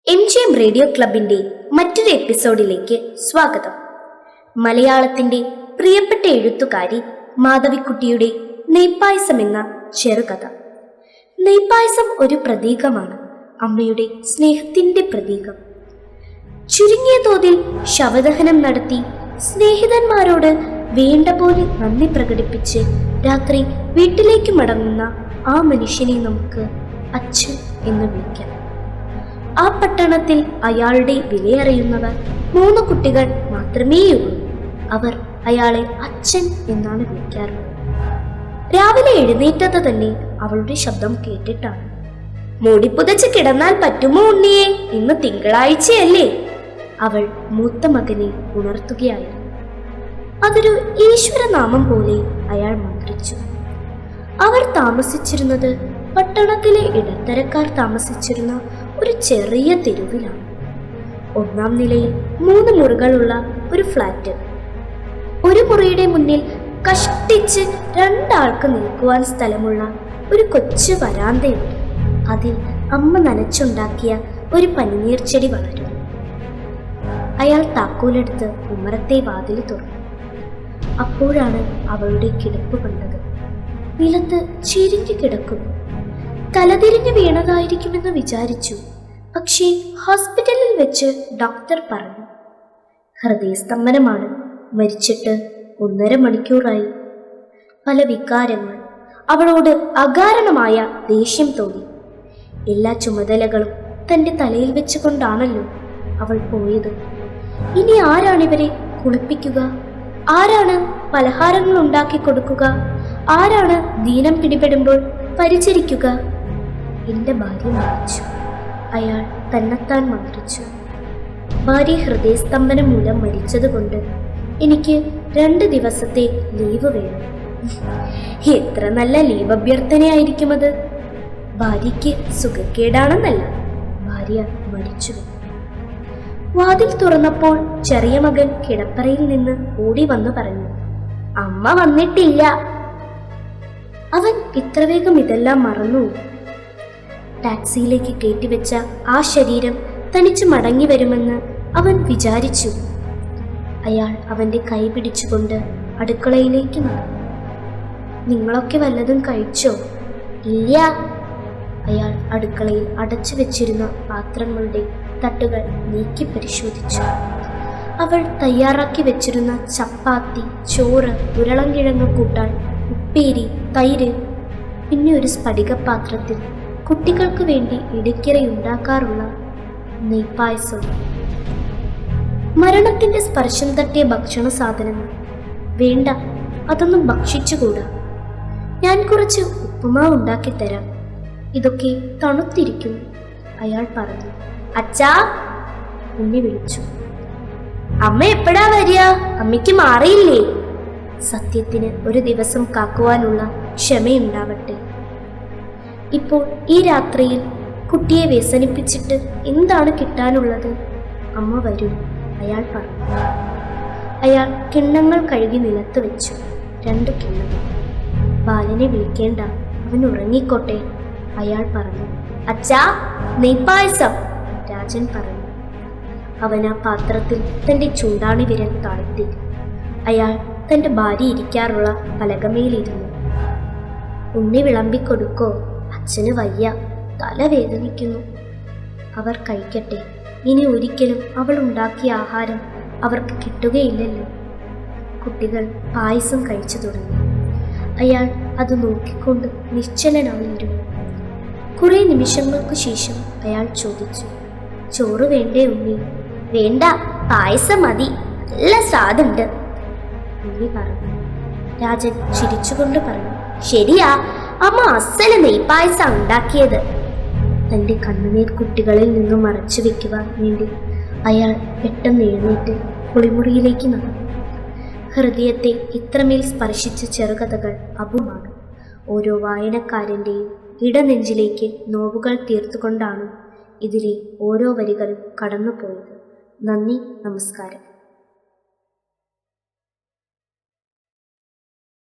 MGM radio ക്ലബിന്റെ മറ്റൊരു എപ്പിസോഡിലേക്ക് സ്വാഗതം. മലയാളത്തിന്റെ പ്രിയപ്പെട്ട എഴുത്തുകാരി മാധവിക്കുട്ടിയുടെ നെയ്പായസം എന്ന ചെറുകഥ. നെയ്പായസം ഒരു പ്രതീകമാണ്, അമ്മയുടെ സ്നേഹത്തിന്റെ പ്രതീകം. ചുരുങ്ങിയ തോതിൽ ശവദഹനം നടത്തി സ്നേഹിതന്മാരോട് വേണ്ട പോലെ നന്ദി പ്രകടിപ്പിച്ച് രാത്രി വീട്ടിലേക്ക് മടങ്ങുന്ന ആ മനുഷ്യനെ നമുക്ക് അച്ഛൻ എന്ന് വിളിക്കാം. ആ പട്ടണത്തിൽ അയാളുടെ വിലയറിയുന്നവർ 3 കുട്ടികൾ മാത്രമേയുള്ളൂ. അവർ അയാളെ അച്ഛൻ എന്നാണ് വിളിക്കാറുള്ളത്. രാവിലെ എഴുന്നേറ്റത് തന്നെ അവളുടെ ശബ്ദം കേട്ടിട്ടാണ്. മൂടിപ്പുതച്ച് കിടന്നാൽ പറ്റുമോ ഉണ്ണിയെ, ഇന്ന് തിങ്കളാഴ്ചയല്ലേ? അവൾ മൂത്ത മകനെ ഉണർത്തുകയായിരുന്നു. അതൊരു ഈശ്വരനാമം പോലെ അയാൾ മന്ത്രിച്ചു. അവർ താമസിച്ചിരുന്നത് പട്ടണത്തിലെ ഇടത്തരക്കാർ താമസിച്ചിരുന്ന ഒരു ചെറിയ തെരുവിലാണ്. 1-ാം നിലയിൽ 3 മുറികളുള്ള ഒരു ഫ്ലാറ്റ്. ഒരു മുറിയുടെ മുന്നിൽ കഷ്ടിച്ച് 2 ആൾക്ക് നിൽക്കുവാൻ സ്ഥലമുള്ള ഒരു കൊച്ചു വരാന്തയുണ്ട്. അതിൽ അമ്മ നനച്ചുണ്ടാക്കിയ ഒരു പനിനീർ ചെടി വളരും. അയാൾ താക്കോലെടുത്ത് ഉമ്മറത്തെ വാതിൽ തുറന്നു. അപ്പോഴാണ് അവളുടെ കിടപ്പ് കണ്ടത്. നിലത്ത് ചിരിഞ്ഞു കിടക്കുന്നു. തലതിരിഞ്ഞു വീണതായിരിക്കുമെന്ന് വിചാരിച്ചു. പക്ഷേ ഹോസ്പിറ്റലിൽ വെച്ച് ഡോക്ടർ പറഞ്ഞു, ഹൃദയസ്തംഭനമാണ്, മരിച്ചിട്ട് 1.5 മണിക്കൂറായി. പല വികാരങ്ങൾ. അവളോട് അകാരണമായ ദേഷ്യം തോന്നി. എല്ലാ ചുമതലകളും തൻ്റെ തലയിൽ വെച്ചുകൊണ്ടാണല്ലോ അവൾ പോയത്. ഇനി ആരാണിവരെ കുളിപ്പിക്കുക? ആരാണ് പലഹാരങ്ങൾ ഉണ്ടാക്കി കൊടുക്കുക? ആരാണ് ദീനം പിടിപെടുമ്പോൾ പരിചരിക്കുക? എൻ്റെ ഭാര്യ മരിച്ചു, അയാൾ തന്നെത്താൻ മന്ത്രിച്ചു. ഭാര്യ ഹൃദയസ്തംഭനം മൂലം മരിച്ചതുകൊണ്ട് എനിക്ക് 2 ദിവസത്തെ ലീവ് വേണം. എത്ര നല്ല ലീവ് അഭ്യർത്ഥനയായിരിക്കും അത്. ഭാര്യയ്ക്ക് സുഖക്കേടാണെന്നല്ല, ഭാര്യ മരിച്ചു. വാതിൽ തുറന്നപ്പോൾ ചെറിയ മകൻ കിടപ്പറയിൽ നിന്ന് ഓടി വന്നു പറഞ്ഞു, അമ്മ വന്നിട്ടില്ല. അവൻ ഇത്ര വേഗം ഇതെല്ലാം മറന്നു. ടാക്സിയിലേക്ക് കയറ്റിവെച്ച ആ ശരീരം തനിച്ച് മടങ്ങി വരുമെന്ന് അവൻ വിചാരിച്ചു. അയാൾ അവൻ്റെ കൈ പിടിച്ചുകൊണ്ട് അടുക്കളയിലേക്ക് നടന്നു. നിങ്ങളൊക്കെ വല്ലതും കഴിച്ചോ? ഇല്ല. അയാൾ അടുക്കളയിൽ അടച്ചു വെച്ചിരുന്ന പാത്രങ്ങളുടെ തട്ടുകൾ നീക്കി പരിശോധിച്ചു. അവൾ തയ്യാറാക്കി വെച്ചിരുന്ന ചപ്പാത്തി, ചോറ്, ഉരുളൻകിഴങ്ങ് കൂട്ടാൻ, ഉപ്പേരി, തൈര്, പിന്നെ ഒരു സ്ഫടികപാത്രത്തിൽ കുട്ടികൾക്ക് വേണ്ടി ഇടയ്ക്കിടെയുണ്ടാക്കാറുള്ള നെയ്പായസം. മരണത്തിന്റെ സ്പർശം തട്ടിയ ഭക്ഷണ സാധനങ്ങൾ വേണ്ട, അതൊന്നും ഭക്ഷിച്ചുകൂടാ. ഞാൻ കുറച്ച് ഉപ്പുമാവ് ഉണ്ടാക്കിത്തരാം, ഇതൊക്കെ തണുത്തിരിക്കുന്നു, അയാൾ പറഞ്ഞു. അച്ഛാ, ഉണ്ണി വിളിച്ചു. അമ്മ എപ്പോഴാ വരിക? അമ്മയ്ക്ക് മാറിയില്ലേ? സത്യത്തിന് ഒരു ദിവസം കാക്കുവാനുള്ള ക്ഷമയുണ്ടാവട്ടെ. ഇപ്പോൾ ഈ രാത്രിയിൽ കുട്ടിയെ വ്യസനിപ്പിച്ചിട്ട് എന്താണ് കിട്ടാനുള്ളത്? അമ്മ വരൂ, അയാൾ പറഞ്ഞു. അയാൾ കിണ്ണങ്ങൾ കഴുകി നിലത്ത് വെച്ചു. 2 കിണ്ണങ്ങൾ. ബാലനെ വിളിക്കേണ്ട, അവൻ ഉറങ്ങിക്കോട്ടെ, അയാൾ പറഞ്ഞു. അച്ഛാ, നെയ്പായസം, രാജൻ പറഞ്ഞു. അവൻ ആ പാത്രത്തിൽ തൻ്റെ ചൂണ്ടാണി വിരൽ താഴ്ത്തി. അയാൾ തൻ്റെ ഭാര്യ ഇരിക്കാറുള്ള പലകമേലിരുന്നു. ഉണ്ണി വിളമ്പിക്കൊടുക്കോ? അച്ഛന് വയ്യ, തലവേദനിക്കുന്നു. അവർ കഴിക്കട്ടെ. ഇനി ഒരിക്കലും അവൾ ഉണ്ടാക്കിയ ആഹാരം അവർക്ക് കിട്ടുകയില്ലല്ലോ. കുട്ടികൾ പായസം കഴിച്ചു തുടങ്ങി. അയാൾ അത് നോക്കിക്കൊണ്ട് നിശ്ചലനായിരുന്നു. കുറേ നിമിഷങ്ങൾക്ക് ശേഷം അയാൾ ചോദിച്ചു, ചോറ് വേണ്ടേ ഉണ്ണി? വേണ്ട, പായസം മതി, നല്ല സ്വാദുണ്ട്, ഉണ്ണി പറഞ്ഞു. രാജൻ ചിരിച്ചുകൊണ്ട് പറഞ്ഞു, ശരിയാ, അമ്മ അസല് നെയ്പായസം ഉണ്ടാക്കിയത്. തൻ്റെ കണ്ണുനീർ കുട്ടികളിൽ നിന്നും മറച്ചു വെക്കുവാൻ വേണ്ടി അയാൾ പെട്ടെന്ന് എഴുന്നേറ്റ് കുളിമുറിയിലേക്ക് നടന്നു. ഹൃദയത്തെ ഇത്രമേൽ സ്പർശിച്ച ചെറുകഥകൾ അപൂർവമാണ്. ഓരോ വായനക്കാരൻ്റെയും ഇടനെഞ്ചിലേക്ക് നോവുകൾ തീർത്തുകൊണ്ടാണ് ഇതിലെ ഓരോ വരികളും കടന്നുപോയത്. നന്ദി, നമസ്കാരം.